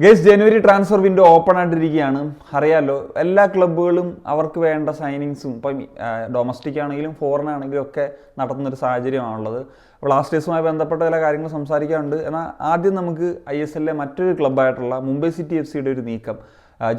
Guys, ജനുവരി transfer window open ആയിട്ടിരിക്കുകയാണ്. അറിയാമല്ലോ, എല്ലാ ക്ലബ്ബുകളും അവർക്ക് വേണ്ട സൈനിങ്സും ഇപ്പം ഡൊമസ്റ്റിക് ആണെങ്കിലും ഫോറിൻ ആണെങ്കിലും ഒക്കെ നടത്തുന്നൊരു സാഹചര്യമാണുള്ളത്. ബ്ലാസ്റ്റേഴ്സുമായി ബന്ധപ്പെട്ട ചില കാര്യങ്ങൾ സംസാരിക്കാറുണ്ട്. എന്നാൽ ആദ്യം നമുക്ക് ISLലെ മറ്റൊരു ക്ലബ്ബായിട്ടുള്ള മുംബൈ സിറ്റി FC ഒരു നീക്കം.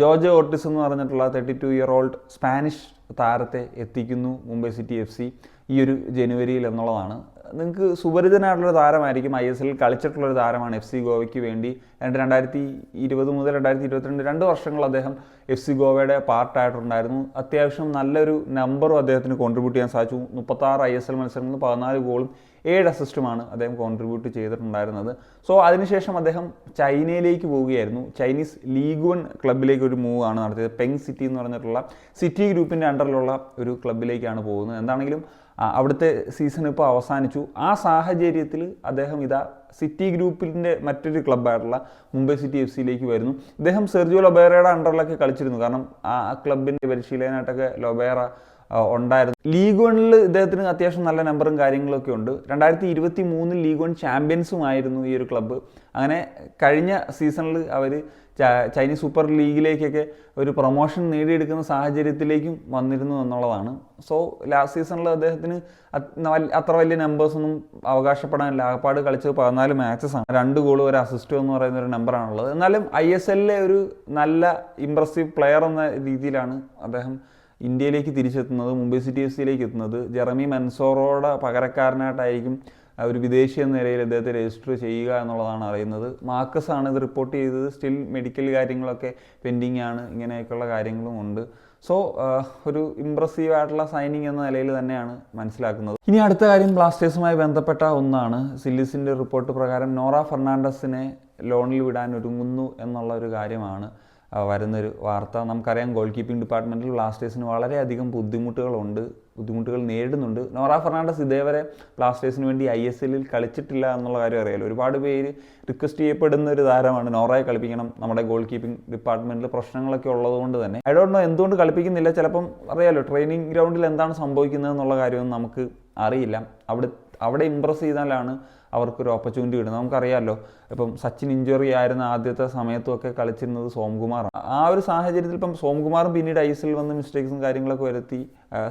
ജോർജ് ഓർട്ടിസ് എന്ന് പറഞ്ഞിട്ടുള്ള 32-year-old സ്പാനിഷ് താരത്തെ എത്തിക്കുന്നു മുംബൈ സിറ്റി FC ഈ ഒരു ജനുവരിയിൽ എന്നുള്ളതാണ്. നിങ്ങൾക്ക് സുപരിചിതനായിട്ടുള്ളൊരു താരമായിരിക്കും. ISL കളിച്ചിട്ടുള്ളൊരു താരമാണ് FC ഗോവയ്ക്ക് വേണ്ടി. 2020 മുതൽ 2022 2 വർഷങ്ങൾ അദ്ദേഹം FC ഗോവയുടെ പാർട്ടായിട്ടുണ്ടായിരുന്നു. അത്യാവശ്യം നല്ലൊരു നമ്പറും അദ്ദേഹത്തിന് കോൺട്രിബ്യൂട്ട് ചെയ്യാൻ സാധിച്ചു. 36 ISL മത്സരങ്ങളിൽ 14 ഗോളും 7 അസിസ്റ്റുമാണ് അദ്ദേഹം കോൺട്രിബ്യൂട്ട് ചെയ്തിട്ടുണ്ടായിരുന്നത്. സോ അതിനുശേഷം അദ്ദേഹം ചൈനയിലേക്ക് പോവുകയായിരുന്നു. ചൈനീസ് ലീഗ് 1 ക്ലബിലേക്ക് ഒരു മൂവ് ആണ് നടത്തിയത്. പെങ് സിറ്റി എന്ന് പറഞ്ഞിട്ടുള്ള സിറ്റി ഗ്രൂപ്പിൻ്റെ അണ്ടറിലുള്ള ഒരു ക്ലബിലേക്കാണ് പോകുന്നത്. എന്താണെങ്കിലും അവിടുത്തെ സീസൺ ഇപ്പോൾ അവസാനിച്ചു. ആ സാഹചര്യത്തിൽ അദ്ദേഹം സിറ്റി ഗ്രൂപ്പിൻ്റെ മറ്റൊരു ക്ലബ്ബായിട്ടുള്ള മുംബൈ സിറ്റി FCയിലേക്ക് വരുന്നു. ഇദ്ദേഹം സെർജിയോ ലൊബേറയുടെ അണ്ടറിലൊക്കെ കളിച്ചിരുന്നു. കാരണം ആ ക്ലബിൻ്റെ പരിശീലകനായിട്ടൊക്കെ ലൊബേറ ഉണ്ടായിരുന്നു. ലീഗ് 1 ഇദ്ദേഹത്തിന് അത്യാവശ്യം നല്ല നമ്പറും കാര്യങ്ങളൊക്കെ ഉണ്ട്. 2023 ലീഗ് 1 ചാമ്പ്യൻസുമായിരുന്നു ഈ ഒരു ക്ലബ്ബ്. അങ്ങനെ കഴിഞ്ഞ സീസണിൽ അവർ ചൈനീസ് സൂപ്പർ ലീഗിലേക്കൊക്കെ ഒരു പ്രൊമോഷൻ നേടിയെടുക്കുന്ന സാഹചര്യത്തിലേക്കും വന്നിരുന്നു എന്നുള്ളതാണ്. സോ ലാസ്റ്റ് സീസണിൽ അദ്ദേഹത്തിന് അത്ര വലിയ നമ്പേഴ്സൊന്നും അവകാശപ്പെടാനില്ല. ആകപ്പാട് കളിച്ചത് 14 മാച്ചസാണ്. 2 ഗോൾ 1 അസിസ്റ്റ് എന്ന് പറയുന്ന ഒരു നമ്പറാണുള്ളത്. എന്നാലും ISLലെ ഒരു നല്ല ഇംപ്രസീവ് പ്ലെയർ എന്ന രീതിയിലാണ് അദ്ദേഹം ഇന്ത്യയിലേക്ക് തിരിച്ചെത്തുന്നത്, മുംബൈ സിറ്റി FCയിലേക്ക് എത്തുന്നത്. ജെറമി മെൻസോറോയുടെ പകരക്കാരനായിട്ടായിരിക്കും ഒരു വിദേശി എന്ന നിലയിൽ അദ്ദേഹത്തെ രജിസ്റ്റർ ചെയ്യുക എന്നുള്ളതാണ് അറിയുന്നത്. മാർക്കസ് ആണ് ഇത് റിപ്പോർട്ട് ചെയ്തത്. സ്റ്റിൽ മെഡിക്കൽ കാര്യങ്ങളൊക്കെ പെൻഡിങ് ആണ്, ഇങ്ങനെയൊക്കെയുള്ള കാര്യങ്ങളും ഉണ്ട്. സോ ഒരു ഇംപ്രസീവ് ആയിട്ടുള്ള സൈനിങ് എന്ന നിലയിൽ തന്നെയാണ് മനസ്സിലാക്കുന്നത്. ഇനി അടുത്ത കാര്യം ബ്ലാസ്റ്റേഴ്സുമായി ബന്ധപ്പെട്ട ഒന്നാണ്. സില്ലിസിൻ്റെ റിപ്പോർട്ട് പ്രകാരം നോറ ഫെർണാണ്ടസിനെ ലോണിൽ വിടാൻ ഒരുങ്ങുന്നു എന്നുള്ള ഒരു കാര്യമാണ് വരുന്നൊരു വാർത്ത. നമുക്കറിയാം, ഗോൾ കീപ്പിംഗ് ഡിപ്പാർട്ട്മെൻറ്റിൽ ബ്ലാസ്റ്റേഴ്സിന് വളരെയധികം ബുദ്ധിമുട്ടുകൾ നേരിടുന്നുണ്ട്. നോറ ഫെർണാണ്ടസ് ഇതേവരെ ബ്ലാസ്റ്റേഴ്സിന് വേണ്ടി ISLൽ കളിച്ചിട്ടില്ല എന്നുള്ള കാര്യം അറിയാലോ. ഒരുപാട് പേര് റിക്വസ്റ്റ് ചെയ്യപ്പെടുന്ന ഒരു താരമാണ്. നോറയെ കളിപ്പിക്കണം, നമ്മുടെ ഗോൾ കീപ്പിംഗ് ഡിപ്പാർട്ട്മെൻറ്റിൽ പ്രശ്നങ്ങളൊക്കെ ഉള്ളതുകൊണ്ട് തന്നെ. ഐ ഡോണ്ട് നോ എന്തുകൊണ്ട് കളിപ്പിക്കുന്നില്ല. ചിലപ്പം അറിയാലോ, ട്രെയിനിങ് ഗ്രൗണ്ടിൽ എന്താണ് സംഭവിക്കുന്നത് എന്നുള്ള കാര്യമൊന്നും നമുക്ക് അറിയില്ല. അവിടെ ഇമ്പ്രസ് ചെയ്താലാണ് അവർക്കൊരു ഓപ്പർച്യൂണിറ്റി കിട്ടുന്നത്. നമുക്കറിയാമല്ലോ, ഇപ്പം സച്ചിൻ ഇഞ്ചുറി ആയിരുന്ന ആദ്യത്തെ സമയത്തുമൊക്കെ കളിച്ചിരുന്നത് സോംകുമാറാണ്. ആ ഒരു സാഹചര്യത്തിൽ ഇപ്പം സോംകുമാറും പിന്നീട് ISL വന്ന് മിസ്റ്റേക്സും കാര്യങ്ങളൊക്കെ വരുത്തി,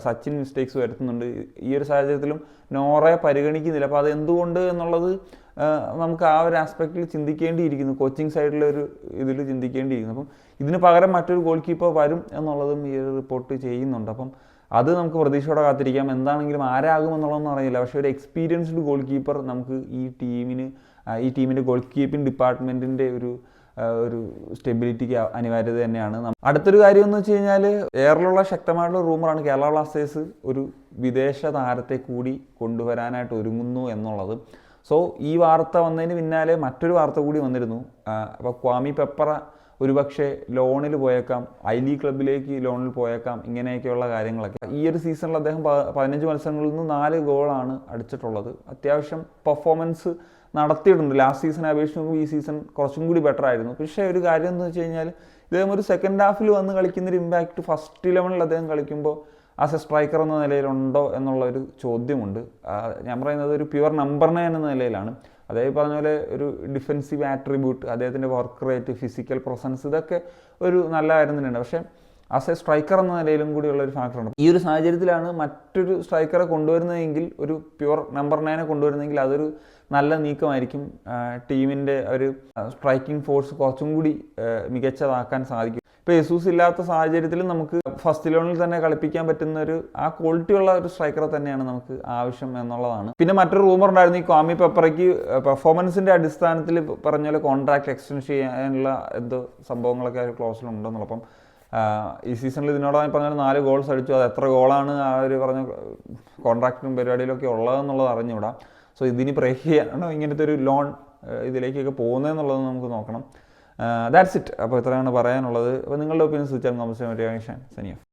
സച്ചിൻ മിസ്റ്റേക്സ് വരുത്തുന്നുണ്ട്. ഈ ഒരു സാഹചര്യത്തിലും നോറയെ പരിഗണിക്കുന്നില്ല. അപ്പോൾ അത് എന്തുകൊണ്ട് എന്നുള്ളത് നമുക്ക് ആ ഒരു ആസ്പെക്റ്റിൽ ചിന്തിക്കേണ്ടിയിരിക്കുന്നു. കോച്ചിങ് സൈഡിലൊരു ഇതിൽ ചിന്തിക്കേണ്ടിയിരിക്കുന്നു. അപ്പം ഇതിന് പകരം മറ്റൊരു ഗോൾ കീപ്പർ വരും എന്നുള്ളതും ഈ ഒരു റിപ്പോർട്ട് ചെയ്യുന്നുണ്ട്. അപ്പം അത് നമുക്ക് പ്രതീക്ഷയോടെ കാത്തിരിക്കാം. എന്താണെങ്കിലും ആരാകുമെന്നുള്ളതൊന്നും അറിയില്ല. പക്ഷേ ഒരു എക്സ്പീരിയൻസ്ഡ് ഗോൾ കീപ്പർ നമുക്ക് ഈ ടീമിൻ്റെ ഗോൾ കീപ്പിംഗ് ഡിപ്പാർട്ട്മെൻറ്റിൻ്റെ ഒരു സ്റ്റെബിലിറ്റിക്ക് അനിവാര്യത തന്നെയാണ്. അടുത്തൊരു കാര്യം എന്ന് വെച്ച് കഴിഞ്ഞാൽ, എയറിലുള്ള ശക്തമായിട്ടുള്ള റൂമറാണ് കേരള ബ്ലാസ്റ്റേഴ്സ് ഒരു വിദേശ താരത്തെ കൂടി കൊണ്ടുവരാനായിട്ട് ഒരുങ്ങുന്നു എന്നുള്ളത്. സോ ഈ വാർത്ത വന്നതിന് പിന്നാലെ മറ്റൊരു വാർത്ത കൂടി വന്നിരുന്നു. അപ്പോൾ ക്വാമി പെപ്പറ ഒരുപക്ഷെ ലോണിൽ പോയേക്കാം, I-League ക്ലബിലേക്ക് ലോണിൽ പോയേക്കാം, ഇങ്ങനെയൊക്കെയുള്ള കാര്യങ്ങളൊക്കെ. ഈ ഒരു സീസണിൽ അദ്ദേഹം 15 മത്സരങ്ങളിൽ നിന്ന് 4 ഗോളാണ് അടിച്ചിട്ടുള്ളത്. അത്യാവശ്യം പെർഫോമൻസ് നടത്തിയിട്ടുണ്ട്. ലാസ്റ്റ് സീസണെ അപേക്ഷിച്ച് നോക്കുമ്പോൾ ഈ സീസൺ കുറച്ചും കൂടി ബെറ്റർ ആയിരുന്നു. പക്ഷേ ഒരു കാര്യം എന്ന് വെച്ച് കഴിഞ്ഞാൽ, ഇദ്ദേഹം ഒരു സെക്കൻഡ് ഹാഫിൽ വന്ന് കളിക്കുന്നൊരു ഇമ്പാക്റ്റ് ഫസ്റ്റ് 11 അദ്ദേഹം കളിക്കുമ്പോൾ ആസ് എ സ്ട്രൈക്കർ എന്ന നിലയിലുണ്ടോ എന്നുള്ളൊരു ചോദ്യമുണ്ട്. ഞാൻ പറയുന്നത് ഒരു പ്യുവർ നമ്പർ 9 എന്ന നിലയിലാണ്. അതേ പറഞ്ഞ പോലെ ഒരു ഡിഫെൻസീവ് ആട്രിബ്യൂട്ട്, അദ്ദേഹത്തിൻ്റെ വർക്ക് റേറ്റ്, ഫിസിക്കൽ പ്രസൻസ്, ഇതൊക്കെ ഒരു നല്ല കാര്യം തന്നെയാണ്. പക്ഷേ ആസ് എ സ്ട്രൈക്കർ എന്ന നിലയിലും കൂടിയുള്ള ഒരു ഫാക്ടറുണ്ട്. ഈ ഒരു സാഹചര്യത്തിലാണ് മറ്റൊരു സ്ട്രൈക്കറെ കൊണ്ടുവരുന്നതെങ്കിൽ, ഒരു പ്യുവർ നമ്പർ 9 കൊണ്ടുവരുന്നെങ്കിൽ അതൊരു നല്ല നീക്കമായിരിക്കും. ടീമിൻ്റെ ഒരു സ്ട്രൈക്കിംഗ് ഫോഴ്സ് കുറച്ചും കൂടി മികച്ചതാക്കാൻ സാധിക്കും. ഇപ്പോൾ യെസൂസ് ഇല്ലാത്ത സാഹചര്യത്തിൽ നമുക്ക് ഫസ്റ്റ് 11 തന്നെ കളിപ്പിക്കാൻ പറ്റുന്ന ആ ക്വാളിറ്റിയുള്ള ഒരു സ്ട്രൈക്കറെ തന്നെയാണ് നമുക്ക് ആവശ്യം എന്നുള്ളതാണ്. പിന്നെ മറ്റൊരു റൂമർ ഉണ്ടായിരുന്നു, ഈ ക്വാമി പെപ്പറയ്ക്ക് പെർഫോമൻസിൻ്റെ അടിസ്ഥാനത്തിൽ പറഞ്ഞ പോലെ കോൺട്രാക്ട് എക്സ്റ്റെൻഡ് ചെയ്യാനുള്ള എന്തോ സംഭവങ്ങളൊക്കെ ഒരു ക്ലോസിലുണ്ടെന്നുള്ളത്. അപ്പം ഈ സീസണിൽ ഇതിനോടൊപ്പം പറഞ്ഞാൽ 4 ഗോൾസ് അടിച്ചു. അത് എത്ര ഗോളാണ് ആ ഒരു പറഞ്ഞ കോൺട്രാക്റ്റും പരിപാടിയിലൊക്കെ ഉള്ളതെന്നുള്ളത് അറിഞ്ഞുകൂടാ. സോ ഇതിന് ബ്രേക്ക് ചെയ്യാനോ ഇങ്ങനത്തെ ഒരു ലോൺ ഇതിലേക്കൊക്കെ പോകുന്നതെന്നുള്ളത് നമുക്ക് നോക്കണം. That's it. അപ്പോൾ ഇത്രയാണ് പറയാനുള്ളത്. അപ്പോൾ നിങ്ങളുടെ ഒപ്പീനിയൻസ് വെച്ചാൽ നമസ്തേ സനിയ.